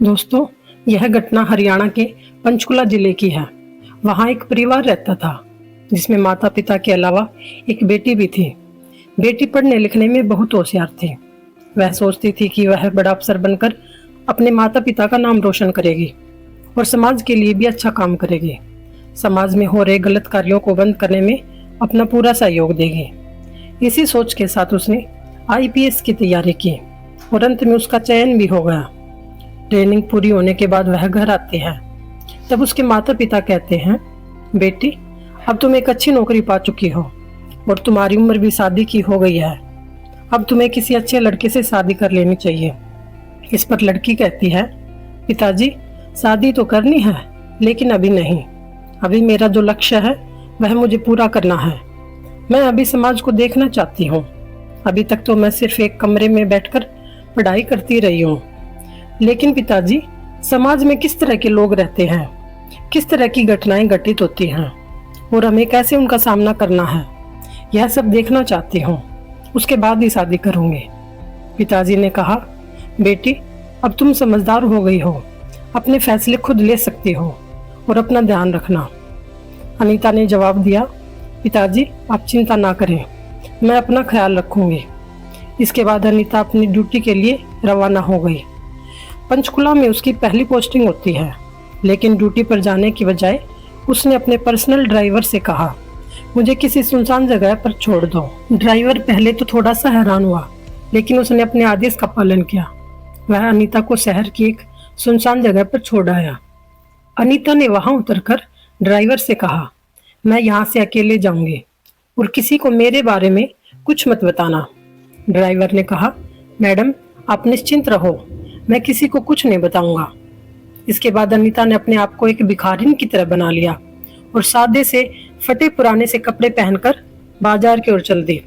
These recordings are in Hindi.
दोस्तों, यह घटना हरियाणा के पंचकुला जिले की है। वहाँ एक परिवार रहता था जिसमें माता पिता के अलावा एक बेटी भी थी। बेटी पढ़ने लिखने में बहुत होशियार थी। वह सोचती थी कि वह बड़ा अफसर बनकर अपने माता पिता का नाम रोशन करेगी और समाज के लिए भी अच्छा काम करेगी। समाज में हो रहे गलत कार्यों को बंद करने में अपना पूरा सहयोग देगी। इसी सोच के साथ उसने आईपीएस की तैयारी की और अंत में उसका चयन भी हो गया। ट्रेनिंग पूरी होने के बाद वह घर आती है। तब उसके माता पिता कहते हैं, बेटी अब तुम एक अच्छी नौकरी पा चुकी हो और तुम्हारी उम्र भी शादी की हो गई है। अब तुम्हें किसी अच्छे लड़के से शादी कर लेनी चाहिए। इस पर लड़की कहती है, पिताजी शादी तो करनी है लेकिन अभी नहीं। अभी मेरा जो लक्ष्य है वह मुझे पूरा करना है। मैं अभी समाज को देखना चाहती हूँ। अभी तक तो मैं सिर्फ एक कमरे में बैठकर पढ़ाई करती रही हूँ। लेकिन पिताजी, समाज में किस तरह के लोग रहते हैं, किस तरह की घटनाएं घटित होती हैं और हमें कैसे उनका सामना करना है, यह सब देखना चाहती हूँ। उसके बाद ही शादी करूँगी। पिताजी ने कहा, बेटी अब तुम समझदार हो गई हो, अपने फैसले खुद ले सकती हो और अपना ध्यान रखना। अनीता ने जवाब दिया, पिताजी आप चिंता ना करें, मैं अपना ख्याल रखूंगी। इसके बाद अनीता अपनी ड्यूटी के लिए रवाना हो गई। पंचकुला में उसकी पहली पोस्टिंग होती है, लेकिन ड्यूटी पर जाने की बजाय उसने अपने पर्सनल ड्राइवर से कहा, मुझे किसी सुनसान जगह पर छोड़ दो। ड्राइवर पहले तो थोड़ा सा हैरान हुआ, लेकिन उसने अपने आदेश का पालन किया। वह अनीता को शहर की एक सुनसान जगह पर छोड़ आया। अनीता ने वहां उतरकर ड्राइवर से कहा, मैं यहाँ से अकेले जाऊंगी और किसी को मेरे बारे में कुछ मत बताना। ड्राइवर ने कहा, मैडम आप निश्चिंत रहो, मैं किसी को कुछ नहीं बताऊंगा। इसके बाद अनीता ने अपने आप को एक भिखारिन की तरह बना लिया और सादे से फटे पुराने से कपड़े पहनकर बाजार की ओर चल दी।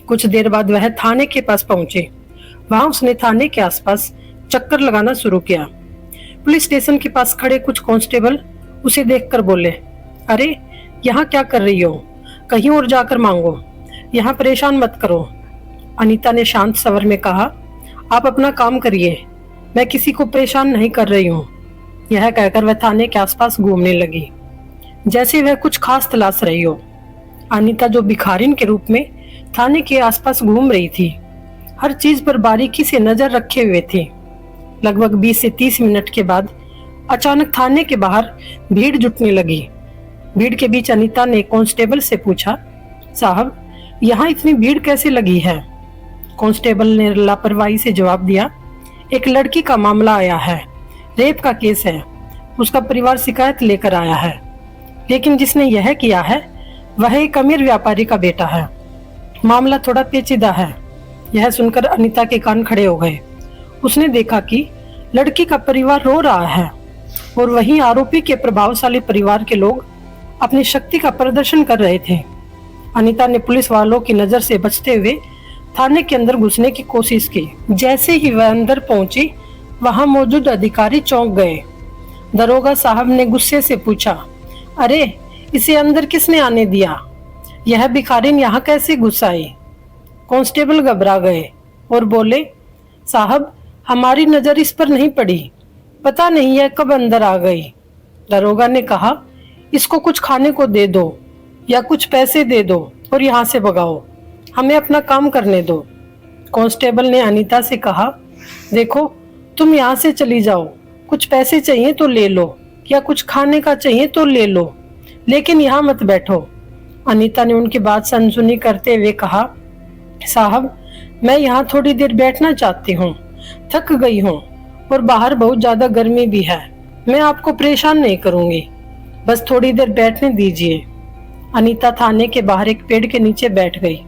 कुछ देर बाद वह थाने के पास पहुंची। वहां उसने थाने के आसपास चक्कर लगाना शुरू किया। पुलिस स्टेशन के पास खड़े कुछ कांस्टेबल उसे देखकर बोले, अरे यहाँ क्या कर रही हो, कहीं और जाकर मांगो, यहाँ परेशान मत करो। अनीता ने शांत स्वर में कहा, आप अपना काम करिए, मैं किसी को परेशान नहीं कर रही हूँ। यह कहकर वह थाने के आसपास घूमने लगी जैसे वह कुछ खास तलाश रही हो। अनीता जो भिखारिन के रूप में थाने के आसपास घूम रही थी, हर चीज पर बारीकी से नजर रखे हुए थी। लगभग 20 से 30 मिनट के बाद अचानक थाने के बाहर भीड़ जुटने लगी। भीड़ के बीच अनीता ने कांस्टेबल से पूछा, साहब यहाँ इतनी भीड़ कैसे लगी है? कांस्टेबल ने लापरवाही से जवाब दिया, एक लड़की का मामला आया है, रेप का केस है, उसका परिवार शिकायत लेकर आया है, लेकिन जिसने यह किया है वह एक अमीर व्यापारी का बेटा है। मामला थोड़ा पेचीदा है। यह सुनकर अनीता के कान खड़े हो गए। उसने देखा कि लड़की का परिवार रो रहा है और वहीं आरोपी के प्रभावशाली परिवार के लोग अपनी शक्ति का प्रदर्शन कर रहे थे। अनीता ने पुलिस वालों की नजर से बचते हुए थाने के अंदर घुसने की कोशिश की। जैसे ही वह अंदर पहुंची, वहां मौजूद अधिकारी चौंक गए। दरोगा साहब ने गुस्से से पूछा, अरे इसे अंदर किसने आने दिया? यह भिखारिन यहाँ कैसे घुस आई? कांस्टेबल घबरा गए और बोले, साहब हमारी नजर इस पर नहीं पड़ी, पता नहीं यह कब अंदर आ गई। दरोगा ने कहा, इसको कुछ खाने को दे दो या कुछ पैसे दे दो और यहाँ से भगाओ, हमें अपना काम करने दो। कांस्टेबल ने अनीता से कहा, देखो तुम यहाँ से चली जाओ, कुछ पैसे चाहिए तो ले लो या कुछ खाने का चाहिए तो ले लो, लेकिन यहाँ मत बैठो। अनीता ने उनकी बात से अनसुनी करते हुए कहा, साहब मैं यहाँ थोड़ी देर बैठना चाहती हूँ, थक गई हूँ और बाहर बहुत ज्यादा गर्मी भी है, मैं आपको परेशान नहीं करूंगी, बस थोड़ी देर बैठने दीजिए। अनीता थाने के बाहर एक पेड़ के नीचे बैठ गई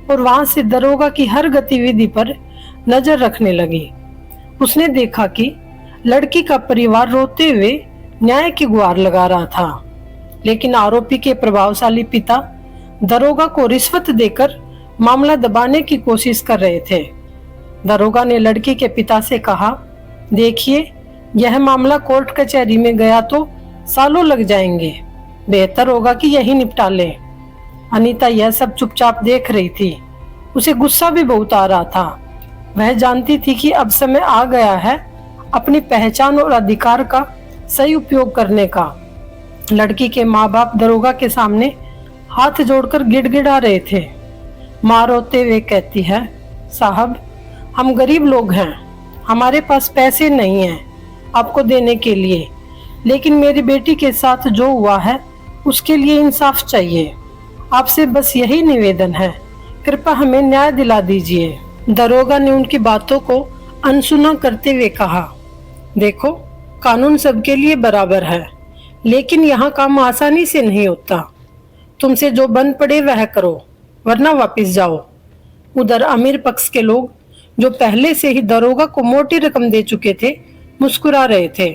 और वहां से दरोगा की हर गतिविधि पर नजर रखने लगी। उसने देखा कि लड़की का परिवार रोते हुए न्याय की गुहार लगा रहा था, लेकिन आरोपी के प्रभावशाली पिता दरोगा को रिश्वत देकर मामला दबाने की कोशिश कर रहे थे। दरोगा ने लड़की के पिता से कहा, देखिए यह मामला कोर्ट कचहरी में गया तो सालों लग जाएंगे, बेहतर होगा कि यही निपटा लें। अनीता यह सब चुपचाप देख रही थी। उसे गुस्सा भी बहुत आ रहा था। वह जानती थी कि अब समय आ गया है अपनी पहचान और अधिकार का सही उपयोग करने का। लड़की के माँ बाप दरोगा के सामने हाथ जोड़कर गिड़गिड़ा रहे थे। माँ रोते हुए कहती है, साहब हम गरीब लोग हैं, हमारे पास पैसे नहीं हैं आपको देने के लिए, लेकिन मेरी बेटी के साथ जो हुआ है उसके लिए इंसाफ चाहिए। आपसे बस यही निवेदन है, कृपया हमें न्याय दिला दीजिए। दरोगा ने उनकी बातों को अनसुना करते हुए कहा, देखो कानून सबके लिए बराबर है, लेकिन यहाँ काम आसानी से नहीं होता। तुमसे जो बन पड़े वह करो, वरना वापस जाओ। उधर अमीर पक्ष के लोग जो पहले से ही दरोगा को मोटी रकम दे चुके थे, मुस्कुरा रहे थे।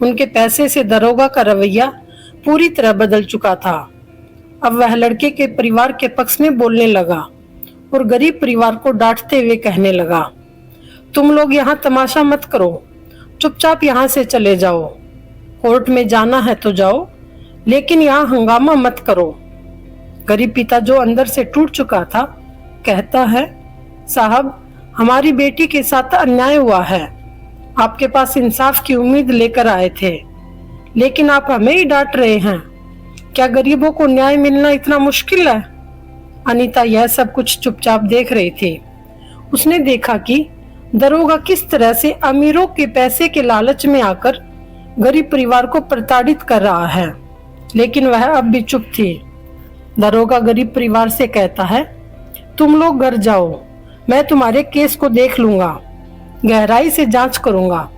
उनके पैसे से दरोगा का रवैया पूरी तरह बदल चुका था। अब वह लड़के के परिवार के पक्ष में बोलने लगा और गरीब परिवार को डांटते हुए कहने लगा, तुम लोग यहाँ तमाशा मत करो, चुपचाप यहाँ से चले जाओ। कोर्ट में जाना है तो जाओ, लेकिन यहाँ हंगामा मत करो। गरीब पिता जो अंदर से टूट चुका था कहता है, साहब हमारी बेटी के साथ अन्याय हुआ है, आपके पास इंसाफ की उम्मीद लेकर आए थे, लेकिन आप हमें ही डांट रहे हैं। क्या गरीबों को न्याय मिलना इतना मुश्किल है? अनीता यह सब कुछ चुपचाप देख रही थी। उसने देखा कि दरोगा किस तरह से अमीरों के पैसे के लालच में आकर गरीब परिवार को प्रताड़ित कर रहा है, लेकिन वह अब भी चुप थी। दरोगा गरीब परिवार से कहता है, तुम लोग घर जाओ, मैं तुम्हारे केस को देख लूंगा, गहराई से जांच करूंगा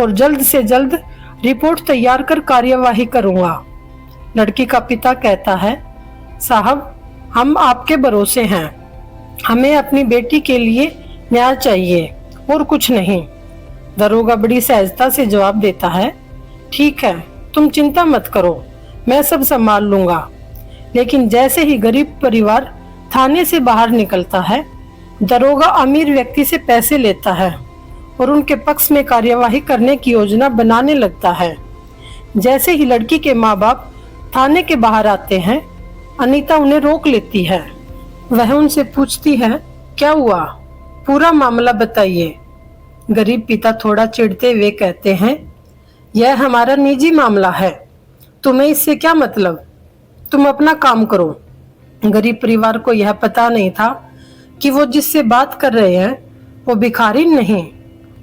और जल्द से जल्द रिपोर्ट तैयार कर कार्यवाही करूंगा। लड़की का पिता कहता है, साहब हम आपके भरोसे हैं, हमें अपनी बेटी के लिए न्याय चाहिए और कुछ नहीं। दरोगा बड़ी सहजता से जवाब देता है, ठीक है तुम चिंता मत करो, मैं सब संभाल लूंगा। लेकिन जैसे ही गरीब परिवार थाने से बाहर निकलता है, दरोगा अमीर व्यक्ति से पैसे लेता है और उनके पक्ष में कार्यवाही करने की योजना बनाने लगता है। जैसे ही लड़की के माँ बाप थाने के बाहर आते हैं, अनीता उन्हें रोक लेती है। वह उनसे पूछती है, क्या हुआ, पूरा मामला बताइए। गरीब पिता थोड़ा चिढ़ते हुए कहते हैं, यह हमारा निजी मामला है, तुम्हें इससे क्या मतलब, तुम अपना काम करो। गरीब परिवार को यह पता नहीं था कि वो जिससे बात कर रहे हैं वो भिखारी नहीं,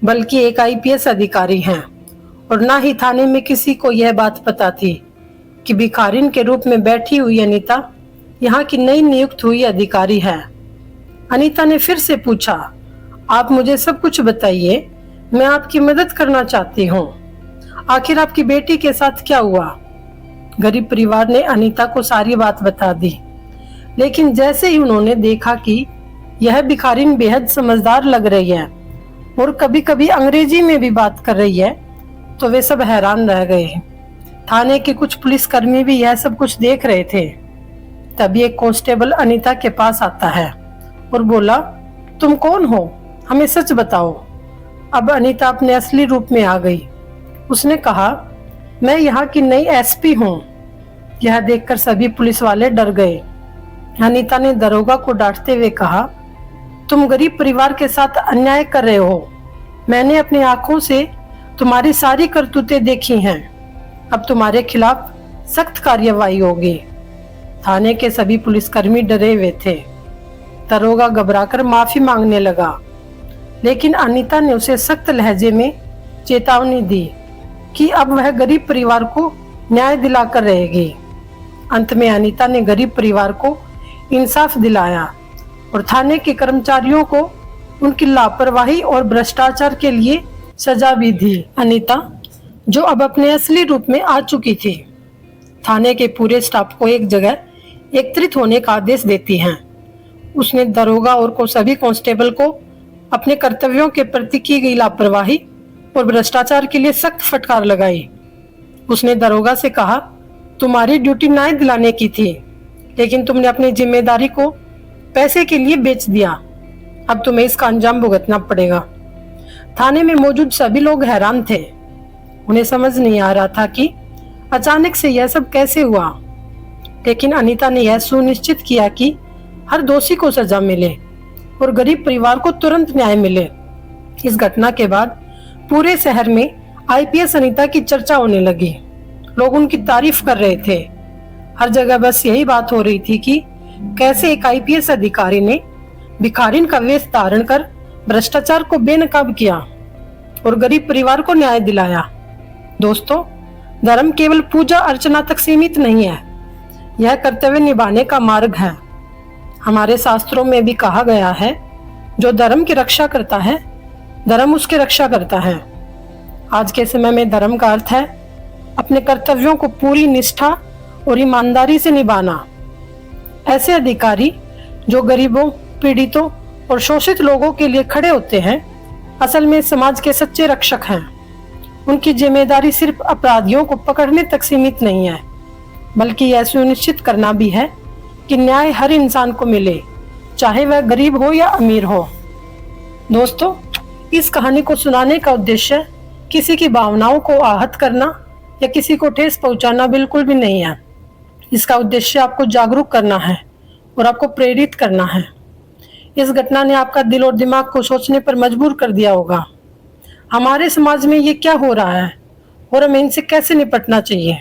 बल्कि एक आईपीएस अधिकारी हैं, और ना ही थाने में किसी को यह बात पता थी कि भिखारिन के रूप में बैठी हुई अनीता यहाँ की नई नियुक्त हुई अधिकारी है। अनीता ने फिर से पूछा, आप मुझे सब कुछ बताइए, मैं आपकी मदद करना चाहती हूँ। आखिर आपकी बेटी के साथ क्या हुआ? गरीब परिवार ने अनीता को सारी बात बता दी, लेकिन जैसे ही उन्होंने देखा कि यह भिखारिन बेहद समझदार लग रही है और कभी कभी अंग्रेजी में भी बात कर रही है, तो वे सब हैरान रह गए। थाने के कुछ पुलिसकर्मी भी यह सब कुछ देख रहे थे। तभी एक कांस्टेबल अनीता के पास आता है और बोला, तुम कौन हो, हमें सच बताओ। अब अनीता अपने असली रूप में आ गई। उसने कहा, मैं यहाँ की नई एसपी हूँ। यह देखकर सभी पुलिस वाले डर गए। अनीता ने दरोगा को डांटते हुए कहा, तुम गरीब परिवार के साथ अन्याय कर रहे हो। मैंने अपनी आंखों से तुम्हारी सारी करतूतें देखी हैं। अब तुम्हारे खिलाफ सख्त कार्यवाही होगी। थाने के सभी पुलिसकर्मी डरे हुए थे। दरोगा घबराकर माफी मांगने लगा, लेकिन अनीता ने उसे सख्त लहजे में चेतावनी दी कि अब वह गरीब परिवार को न्याय दिलाकर रहेगी। अंत में अनीता ने गरीब परिवार को इंसाफ दिलाया और थाने के कर्मचारियों को उनकी लापरवाही और भ्रष्टाचार के लिए सजा भी दी। अनीता, जो अब अपने असली रूप में आ चुकी थी, थाने के पूरे स्टाफ को एक जगह एकत्रित होने का आदेश देती हैं। उसने दरोगा और को सभी कांस्टेबल को अपने कर्तव्यों के प्रति की गई लापरवाही और भ्रष्टाचार के लिए सख्त फटकार लगाई। उसने दरोगा से कहा, तुम्हारी ड्यूटी न्याय दिलाने की थी, लेकिन तुमने अपनी जिम्मेदारी को पैसे के लिए बेच दिया। अब तुम्हें इसका अंजाम भुगतना पड़ेगा। थाने में मौजूद सभी लोग हैरान थे। उन्हें समझ नहीं आ रहा था कि अचानक से यह सब कैसे हुआ, लेकिन अनीता ने यह सुनिश्चित किया कि हर दोषी को सजा मिले और गरीब परिवार को तुरंत न्याय मिले। इस घटना के बाद पूरे शहर में आईपीएस अनीता की चर्चा होने लगी। लोग उनकी तारीफ कर रहे थे। हर जगह बस यही बात हो रही थी कि कैसे एक आईपीएस अधिकारी ने भिखारिन का वेश धारण कर भ्रष्टाचार को बेनकाब किया और गरीब परिवार को न्याय दिलाया। दोस्तों, धर्म केवल पूजा अर्चना तक सीमित नहीं है, यह कर्तव्य निभाने का मार्ग है। हमारे शास्त्रों में भी कहा गया है, जो धर्म की रक्षा करता है, धर्म उसकी रक्षा करता है। आज के समय में धर्म का अर्थ है अपने कर्तव्यों को पूरी निष्ठा और ईमानदारी से निभाना। ऐसे अधिकारी जो गरीबों, पीड़ितों और शोषित लोगों के लिए खड़े होते हैं, असल में समाज के सच्चे रक्षक हैं। उनकी जिम्मेदारी सिर्फ अपराधियों को पकड़ने तक सीमित नहीं है, बल्कि यह सुनिश्चित करना भी है कि न्याय हर इंसान को मिले, चाहे वह गरीब हो या अमीर हो। दोस्तों, इस कहानी को सुनाने का उद्देश्य किसी की भावनाओं को आहत करना या किसी को ठेस पहुंचाना बिल्कुल भी नहीं है। इसका उद्देश्य आपको जागरूक करना है और आपको प्रेरित करना है। इस घटना ने आपका दिल और दिमाग को सोचने पर मजबूर कर दिया होगा। हमारे समाज में ये क्या हो रहा है और हमें इनसे कैसे निपटना चाहिए।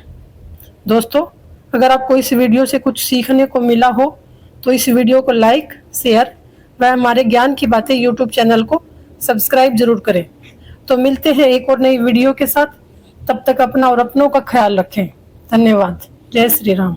दोस्तों, अगर आपको इस वीडियो से कुछ सीखने को मिला हो तो इस वीडियो को लाइक, शेयर व हमारे ज्ञान की बातें यूट्यूब चैनल को सब्सक्राइब जरूर करें। तो मिलते हैं एक और नई वीडियो के साथ। तब तक अपना और अपनों का ख्याल रखें। धन्यवाद। जय श्री राम।